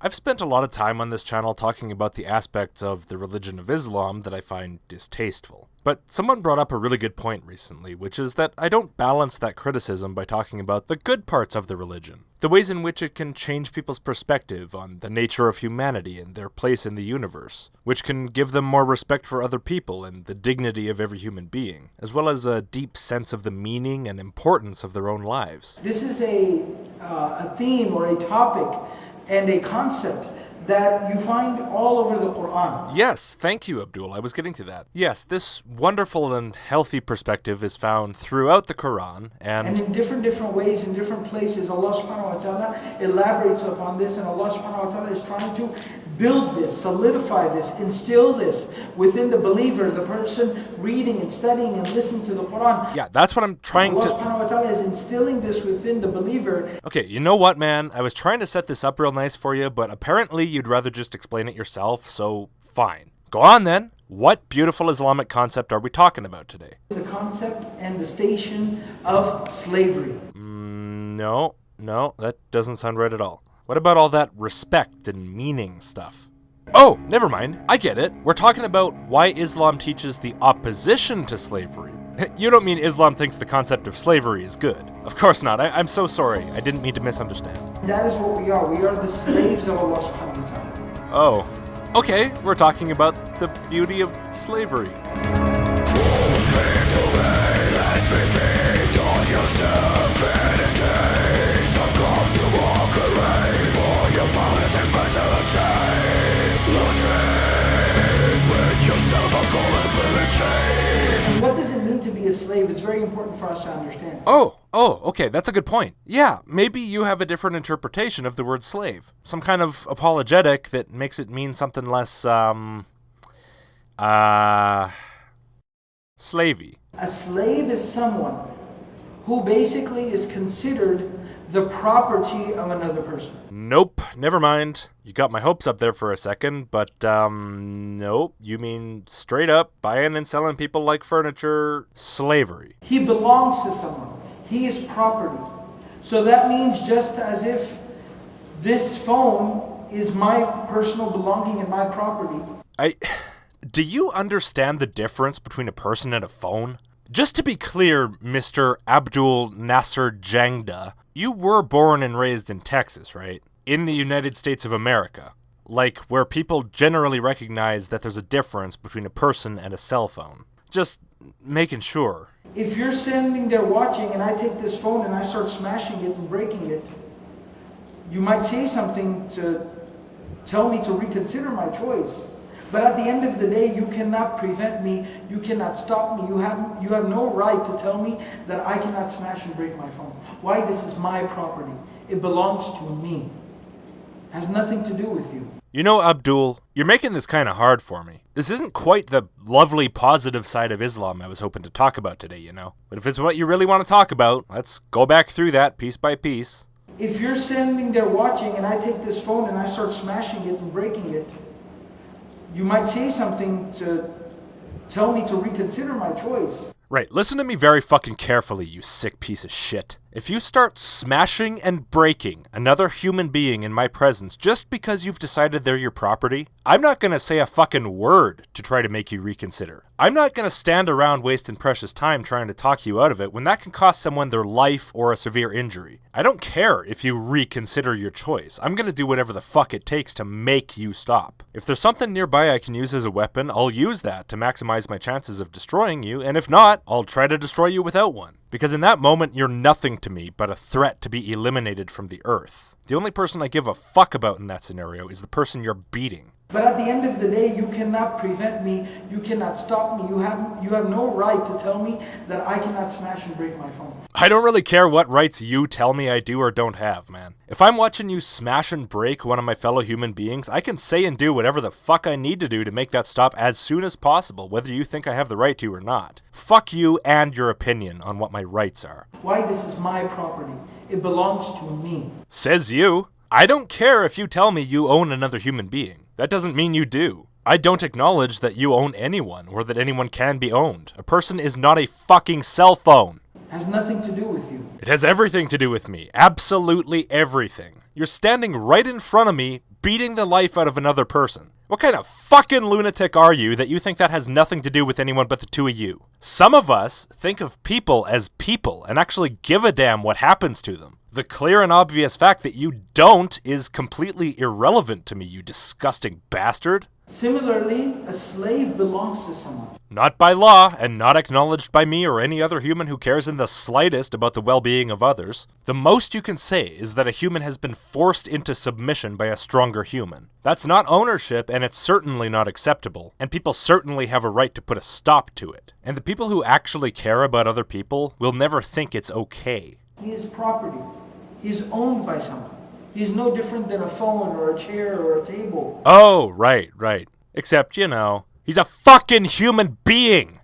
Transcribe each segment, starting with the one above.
I've spent a lot of time on this channel talking about the aspects of the religion of Islam that I find distasteful. But someone brought up a really good point recently, which is that I don't balance that criticism by talking about the good parts of the religion. The ways in which it can change people's perspective on the nature of humanity and their place in the universe, which can give them more respect for other people and the dignity of every human being, as well as a deep sense of the meaning and importance of their own lives. This is a theme or a topic and a concept that you find all over the Quran. Yes, thank you, Abdul. I was getting to that. Yes, this wonderful and healthy perspective is found throughout the Quran, and in different ways, in different places, Allah subhanahu wa ta'ala elaborates upon this, and Allah subhanahu wa ta'ala is trying to build this, solidify this, instill this within the believer, the person reading and studying and listening to the Quran. Yeah, that's what I'm trying Allah to... subhanahu wa ta'ala is instilling this within the believer. Okay, you know what, man? I was trying to set this up real nice for you, but apparently you'd rather just explain it yourself, so fine. Go on then. What beautiful Islamic concept are we talking about today? The concept and the station of slavery. No, that doesn't sound right at all. What about all that respect and meaning stuff? Oh, never mind. I get it. We're talking about why Islam teaches the opposition to slavery. You don't mean Islam thinks the concept of slavery is good. Of course not. I'm so sorry. I didn't mean to misunderstand. That is what we are. We are the slaves of Allah subhanahu wa ta'ala. Oh. Okay, we're talking about the beauty of slavery. What does it mean to be a slave? It's very important for us to understand. Oh, okay, that's a good point. Yeah, maybe you have a different interpretation of the word slave. Some kind of apologetic that makes it mean something less, slavey. A slave is someone who basically is considered the property of another person. Nope, never mind. You got my hopes up there for a second, but, nope. You mean straight up buying and selling people like furniture, slavery. He belongs to someone. He is property. So that means just as if this phone is my personal belonging and my property. Do you understand the difference between a person and a phone? Just to be clear, Mr. Abdul Nasser Jangda, you were born and raised in Texas, right? In the United States of America. Like, where people generally recognize that there's a difference between a person and a cell phone. Just making sure. If you're standing there watching and I take this phone and I start smashing it and breaking it, you might say something to tell me to reconsider my choice. But at the end of the day, you cannot prevent me, you cannot stop me, you have no right to tell me that I cannot smash and break my phone. Why? This is my property. It belongs to me. It has nothing to do with you. You know, Abdul, you're making this kind of hard for me. This isn't quite the lovely, positive side of Islam I was hoping to talk about today, you know? But if it's what you really want to talk about, let's go back through that piece by piece. If you're standing there watching and I take this phone and I start smashing it and breaking it, you might say something to tell me to reconsider my choice. Right, listen to me very fucking carefully, you sick piece of shit. If you start smashing and breaking another human being in my presence just because you've decided they're your property, I'm not gonna say a fucking word to try to make you reconsider. I'm not gonna stand around wasting precious time trying to talk you out of it when that can cost someone their life or a severe injury. I don't care if you reconsider your choice. I'm gonna do whatever the fuck it takes to make you stop. If there's something nearby I can use as a weapon, I'll use that to maximize my chances of destroying you, and if not, I'll try to destroy you without one. Because in that moment, you're nothing to me but a threat to be eliminated from the earth. The only person I give a fuck about in that scenario is the person you're beating. But at the end of the day, you cannot prevent me, you cannot stop me, you have no right to tell me that I cannot smash and break my phone. I don't really care what rights you tell me I do or don't have, man. If I'm watching you smash and break one of my fellow human beings, I can say and do whatever the fuck I need to do to make that stop as soon as possible, whether you think I have the right to or not. Fuck you and your opinion on what my rights are. Why? This is my property. It belongs to me. Says you. I don't care if you tell me you own another human being. That doesn't mean you do. I don't acknowledge that you own anyone or that anyone can be owned. A person is not a fucking cell phone. Has nothing to do with you. It has everything to do with me. Absolutely everything. You're standing right in front of me, beating the life out of another person. What kind of fucking lunatic are you that you think that has nothing to do with anyone but the two of you? Some of us think of people as people and actually give a damn what happens to them. The clear and obvious fact that you don't is completely irrelevant to me, you disgusting bastard. Similarly, a slave belongs to someone. Not by law, and not acknowledged by me or any other human who cares in the slightest about the well-being of others. The most you can say is that a human has been forced into submission by a stronger human. That's not ownership, and it's certainly not acceptable, and people certainly have a right to put a stop to it. And the people who actually care about other people will never think it's okay. He is property. He is owned by someone. He's no different than a phone or a chair or a table. Oh, right. Except, he's a fucking human being.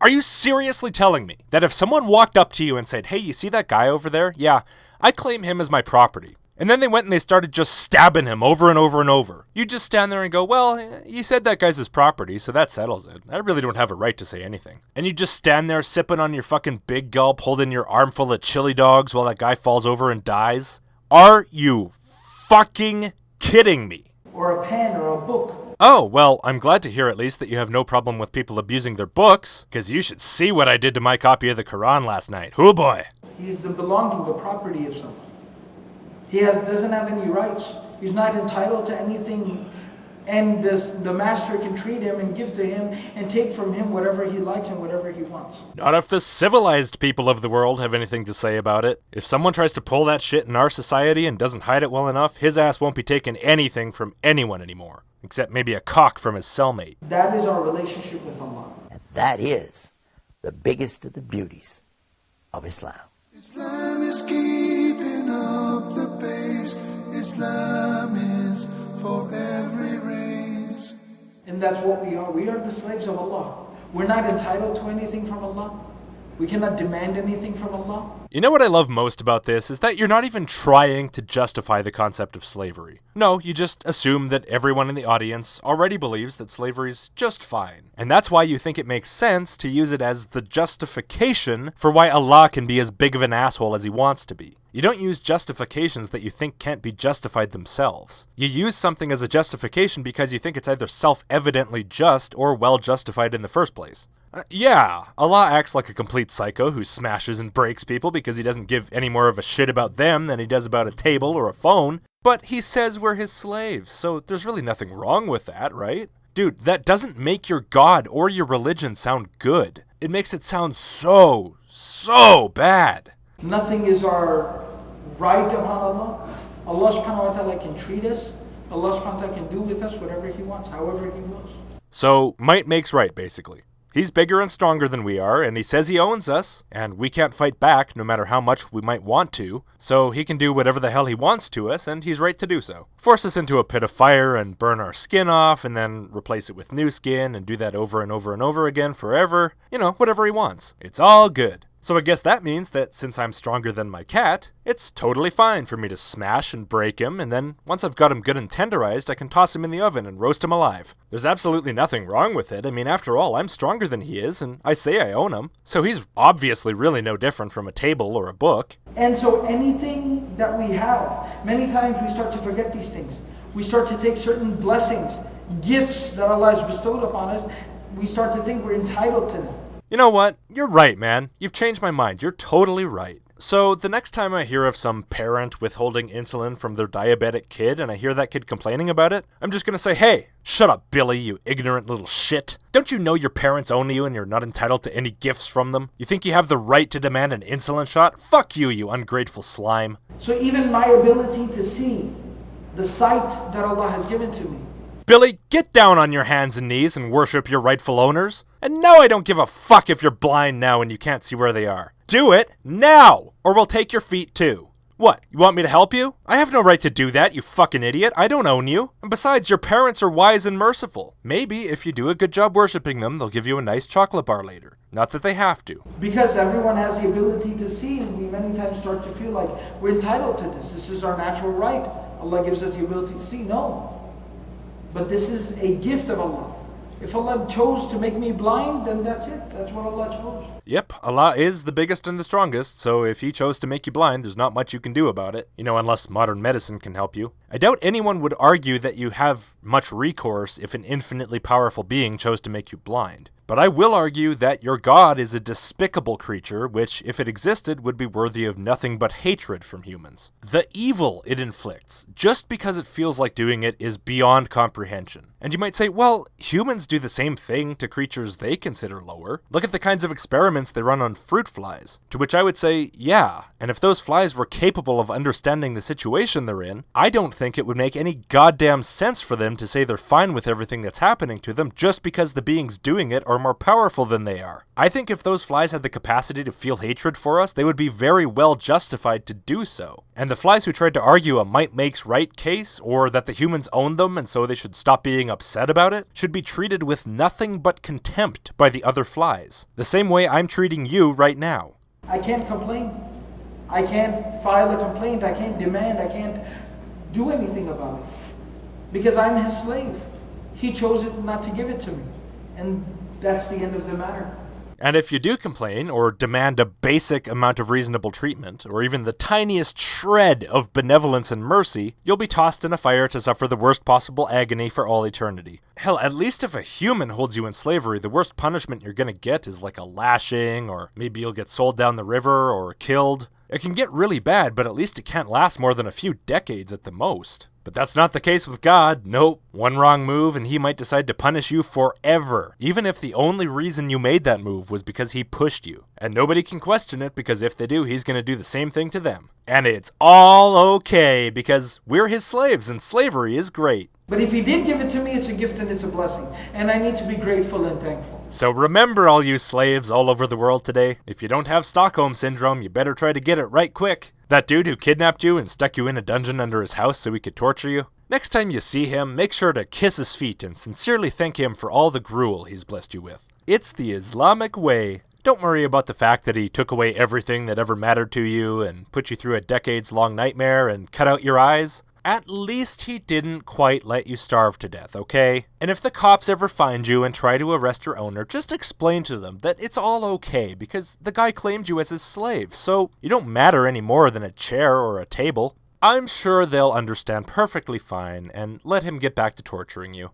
Are you seriously telling me that if someone walked up to you and said, hey, you see that guy over there? Yeah, I claim him as my property. And then they went and they started just stabbing him over and over and over. You just stand there and go, well, you said that guy's his property, so that settles it. I really don't have a right to say anything. And you just stand there sipping on your fucking big gulp, holding your armful of chili dogs while that guy falls over and dies. Are you fucking kidding me? Or a pen or a book. Oh, well, I'm glad to hear at least that you have no problem with people abusing their books, because you should see what I did to my copy of the Quran last night. Hoo boy. He's the property of someone. He doesn't have any rights. He's not entitled to anything, and the master can treat him and give to him and take from him whatever he likes and whatever he wants. Not if the civilized people of the world have anything to say about it. If someone tries to pull that shit in our society and doesn't hide it well enough, his ass won't be taking anything from anyone anymore. Except maybe a cock from his cellmate. That is our relationship with Allah. And that is the biggest of the beauties of Islam. Islam is keeping up the pace. Islam is for every race. And that's what we are. We are the slaves of Allah. We're not entitled to anything from Allah. We cannot demand anything from Allah. You know what I love most about this is that you're not even trying to justify the concept of slavery. No, you just assume that everyone in the audience already believes that slavery's just fine. And that's why you think it makes sense to use it as the justification for why Allah can be as big of an asshole as he wants to be. You don't use justifications that you think can't be justified themselves. You use something as a justification because you think it's either self-evidently just or well justified in the first place. Yeah, Allah acts like a complete psycho who smashes and breaks people because he doesn't give any more of a shit about them than he does about a table or a phone, but he says we're his slaves, so there's really nothing wrong with that, right? Dude, that doesn't make your God or your religion sound good. It makes it sound so bad. Nothing is our right upon Allah. Allah subhanahu wa ta'ala can treat us. Allah subhanahu wa ta'ala can do with us whatever he wants, however he wills. So, might makes right, basically. He's bigger and stronger than we are, and he says he owns us, and we can't fight back no matter how much we might want to, so he can do whatever the hell he wants to us, and he's right to do so. Force us into a pit of fire and burn our skin off, and then replace it with new skin, and do that over and over and over again forever. Whatever he wants. It's all good. So I guess that means that since I'm stronger than my cat, it's totally fine for me to smash and break him, and then once I've got him good and tenderized, I can toss him in the oven and roast him alive. There's absolutely nothing wrong with it. After all, I'm stronger than he is, and I say I own him, so he's obviously really no different from a table or a book. And so anything that we have, many times we start to forget these things. We start to take certain blessings, gifts that Allah has bestowed upon us, we start to think we're entitled to them. You know what? You're right, man. You've changed my mind. You're totally right. So the next time I hear of some parent withholding insulin from their diabetic kid and I hear that kid complaining about it, I'm just gonna say, hey, shut up, Billy, you ignorant little shit. Don't you know your parents own you and you're not entitled to any gifts from them? You think you have the right to demand an insulin shot? Fuck you, you ungrateful slime. So even my ability to see the sight that Allah has given to me, Billy, get down on your hands and knees and worship your rightful owners. And no, I don't give a fuck if you're blind now and you can't see where they are. Do it now, or we'll take your feet too. What, you want me to help you? I have no right to do that, you fucking idiot. I don't own you. And besides, your parents are wise and merciful. Maybe if you do a good job worshiping them, they'll give you a nice chocolate bar later. Not that they have to. Because everyone has the ability to see, we many times start to feel like we're entitled to this. This is our natural right. Allah gives us the ability to see. No. But this is a gift of Allah. If Allah chose to make me blind, then that's it. That's what Allah chose. Yep, Allah is the biggest and the strongest, so if he chose to make you blind, there's not much you can do about it. Unless modern medicine can help you. I doubt anyone would argue that you have much recourse if an infinitely powerful being chose to make you blind. But I will argue that your God is a despicable creature, which, if it existed, would be worthy of nothing but hatred from humans. The evil it inflicts, just because it feels like doing it, is beyond comprehension. And you might say, well, humans do the same thing to creatures they consider lower. Look at the kinds of experiments they run on fruit flies. To which I would say, yeah, and if those flies were capable of understanding the situation they're in, I don't think it would make any goddamn sense for them to say they're fine with everything that's happening to them just because the beings doing it are more powerful than they are. I think if those flies had the capacity to feel hatred for us, they would be very well justified to do so. And the flies who tried to argue a might makes right case, or that the humans own them and so they should stop being upset about it, should be treated with nothing but contempt by the other flies. The same way I'm treating you right now. I can't complain. I can't file a complaint. I can't demand. I can't do anything about it. Because I'm his slave. He chose it not to give it to me. And that's the end of the matter. And if you do complain, or demand a basic amount of reasonable treatment, or even the tiniest shred of benevolence and mercy, you'll be tossed in a fire to suffer the worst possible agony for all eternity. Hell, at least if a human holds you in slavery, the worst punishment you're gonna get is like a lashing, or maybe you'll get sold down the river, or killed. It can get really bad, but at least it can't last more than a few decades at the most. But that's not the case with God. Nope. One wrong move and he might decide to punish you forever, even if the only reason you made that move was because he pushed you. And nobody can question it, because if they do, he's going to do the same thing to them. And it's all okay, because we're his slaves and slavery is great. But if he did give it to me, it's a gift and it's a blessing. And I need to be grateful and thankful. So remember, all you slaves all over the world today, if you don't have Stockholm Syndrome, you better try to get it right quick. That dude who kidnapped you and stuck you in a dungeon under his house so he could torture you? Next time you see him, make sure to kiss his feet and sincerely thank him for all the gruel he's blessed you with. It's the Islamic way. Don't worry about the fact that he took away everything that ever mattered to you and put you through a decades-long nightmare and cut out your eyes. At least he didn't quite let you starve to death, okay? And if the cops ever find you and try to arrest your owner, just explain to them that it's all okay because the guy claimed you as his slave, so you don't matter any more than a chair or a table. I'm sure they'll understand perfectly fine and let him get back to torturing you.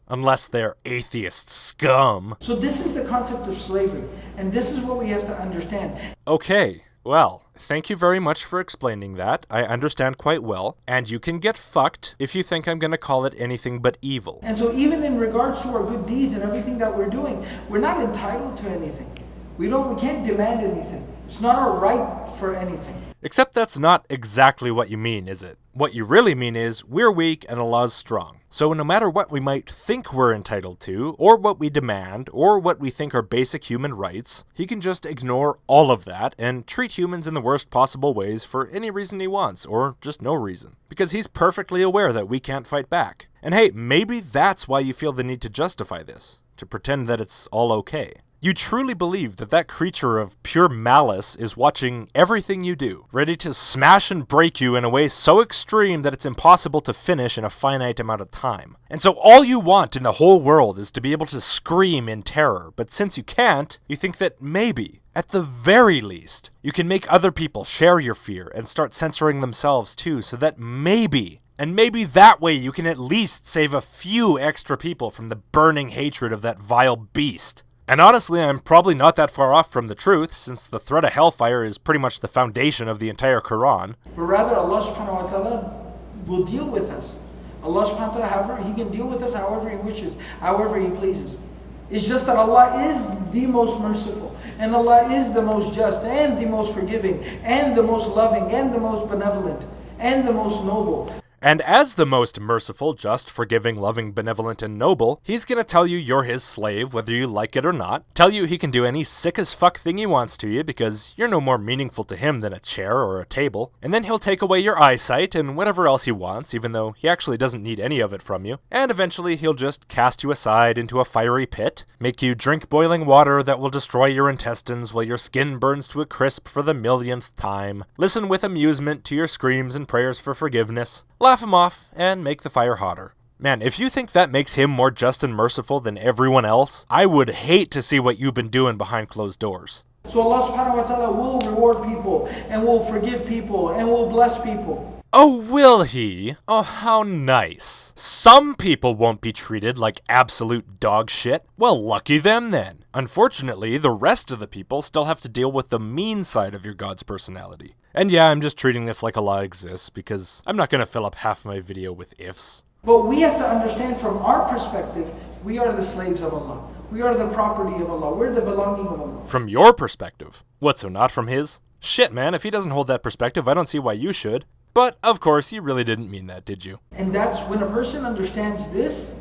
Unless they're atheist scum. So this is the concept of slavery, and this is what we have to understand. Okay. Well, thank you very much for explaining that. I understand quite well. And you can get fucked if you think I'm going to call it anything but evil. And so even in regards to our good deeds and everything that we're doing, we're not entitled to anything. We can't demand anything. It's not our right for anything. Except that's not exactly what you mean, is it? What you really mean is, we're weak and Allah's strong. So no matter what we might think we're entitled to, or what we demand, or what we think are basic human rights, he can just ignore all of that and treat humans in the worst possible ways for any reason he wants, or just no reason. Because he's perfectly aware that we can't fight back. And hey, maybe that's why you feel the need to justify this, to pretend that it's all okay. You truly believe that that creature of pure malice is watching everything you do, ready to smash and break you in a way so extreme that it's impossible to finish in a finite amount of time. And so all you want in the whole world is to be able to scream in terror, but since you can't, you think that maybe, at the very least, you can make other people share your fear and start censoring themselves too, so that maybe that way you can at least save a few extra people from the burning hatred of that vile beast. And honestly, I'm probably not that far off from the truth, since the threat of hellfire is pretty much the foundation of the entire Quran. But rather, Allah subhanahu wa ta'ala will deal with us. Allah subhanahu wa ta'ala, however, He can deal with us however He wishes, however He pleases. It's just that Allah is the most merciful, and Allah is the most just, and the most forgiving, and the most loving, and the most benevolent, and the most noble. And as the most merciful, just, forgiving, loving, benevolent, and noble, he's gonna tell you you're his slave, whether you like it or not, tell you he can do any sick as fuck thing he wants to you because you're no more meaningful to him than a chair or a table, and then he'll take away your eyesight and whatever else he wants, even though he actually doesn't need any of it from you, and eventually he'll just cast you aside into a fiery pit, make you drink boiling water that will destroy your intestines while your skin burns to a crisp for the millionth time, listen with amusement to your screams and prayers for forgiveness, laugh him off, and make the fire hotter. Man, if you think that makes him more just and merciful than everyone else, I would hate to see what you've been doing behind closed doors. So Allah subhanahu wa ta'ala will reward people, and will forgive people, and will bless people. Oh, will he? Oh, how nice. Some people won't be treated like absolute dog shit. Well, lucky them then. Unfortunately, the rest of the people still have to deal with the mean side of your God's personality. And yeah, I'm just treating this like Allah exists because I'm not gonna fill up half my video with ifs. But we have to understand from our perspective, we are the slaves of Allah. We are the property of Allah. We're the belonging of Allah. From your perspective? What, so not from his? Shit, man, if he doesn't hold that perspective, I don't see why you should. But, of course, you really didn't mean that, did you? And that's when a person understands this,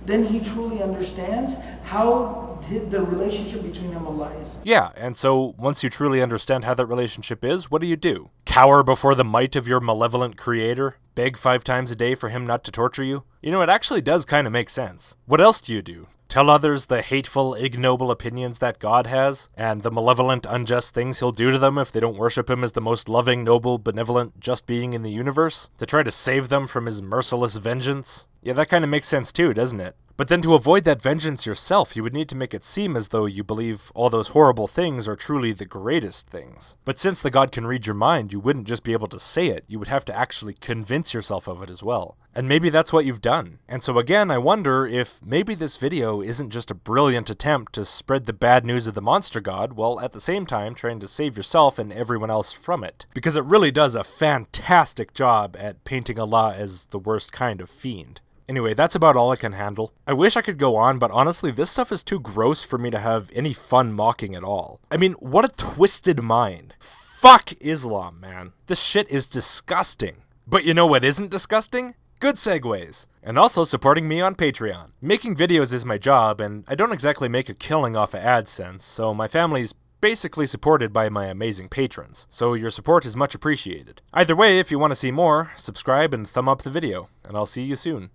then he truly understands how the relationship between him and Allah is. Yeah, and so once you truly understand how that relationship is, what do? Cower before the might of your malevolent creator? Beg 5 times a day for him not to torture you? You know, it actually does kind of make sense. What else do? Tell others the hateful, ignoble opinions that God has, and the malevolent, unjust things he'll do to them if they don't worship him as the most loving, noble, benevolent, just being in the universe? To try to save them from his merciless vengeance? Yeah, that kind of makes sense too, doesn't it? But then to avoid that vengeance yourself, you would need to make it seem as though you believe all those horrible things are truly the greatest things. But since the God can read your mind, you wouldn't just be able to say it, you would have to actually convince yourself of it as well. And maybe that's what you've done. And so again, I wonder if maybe this video isn't just a brilliant attempt to spread the bad news of the monster god, while at the same time trying to save yourself and everyone else from it. Because it really does a fantastic job at painting Allah as the worst kind of fiend. Anyway, that's about all I can handle. I wish I could go on, but honestly, this stuff is too gross for me to have any fun mocking at all. I mean, what a twisted mind. Fuck Islam, man. This shit is disgusting. But you know what isn't disgusting? Good segues. And also supporting me on Patreon. Making videos is my job, and I don't exactly make a killing off of AdSense, so my family's basically supported by my amazing patrons, so your support is much appreciated. Either way, if you want to see more, subscribe and thumb up the video, and I'll see you soon.